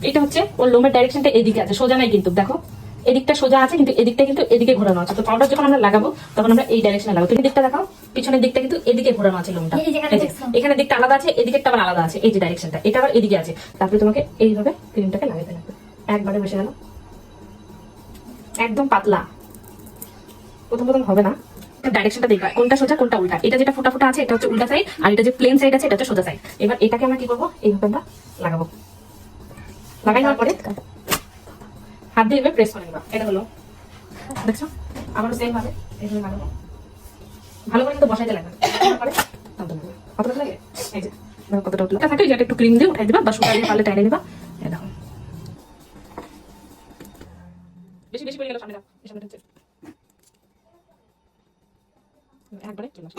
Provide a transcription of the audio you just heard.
এটা হচ্ছে ওর লোমের ডাইরেকশনটা এদিকে আছে, সোজা নাই কিন্তু, দেখো এদিকটা সোজা আছে কিন্তু এদিকটা কিন্তু এদিকে ঘোরানো আছে। তো পাউডার যখন আমরা লাগাবো তখন আমরা এই ডাইরেকশনে লাগাবো। তুমি দিকটা দেখাও, পিছনের দিকটা কিন্তু এদিকে ঘোরানো আছে লোমটা, এখানে দিকটা আলাদা আছে, এদিকেরটা আবার আলাদা আছে, এই যে ডাইরেকশনটা এটা আবার এদিকে আছে। তারপরে তোমাকে এইভাবে ক্রিমটাকে লাগাতে লাগবে, একবারে বসে গেল, একদম পাতলা। প্রথম প্রথম হবে না, ডাইরেকশনটা দেখবা কোনটা সোজা কোনটা উল্টা। এটা যেটা ফোটা ফোটা আছে এটা হচ্ছে উল্টা সাইড, আর এটা যে প্লেন সাইড আছে এটা হচ্ছে সোজা সাইড। এবার এটাকে আমরা কি করবো, এইভাবে আমরা লাগাবো। লাগাই নেওয়ার পরে হাত দিয়ে এভাবে প্রেস করে নেবা। এটা হলো, দেখছো আমারও সেম ভাবে এইভাবে লাগাবো। ভালো করে কিন্তু বসাইতে লাগবে, কতটা লাগে এই যে দেখো কতটা উঠলো। থাকে যেটা একটু ক্রিম দিয়ে উঠাই দিবা বা সুতা দিয়ে পারলে টাইনে নিবা। এই দেখো বেশি বেশি পড়ে গেল, সামনে দাও, সামনে টানছে একবারে চলে আসো।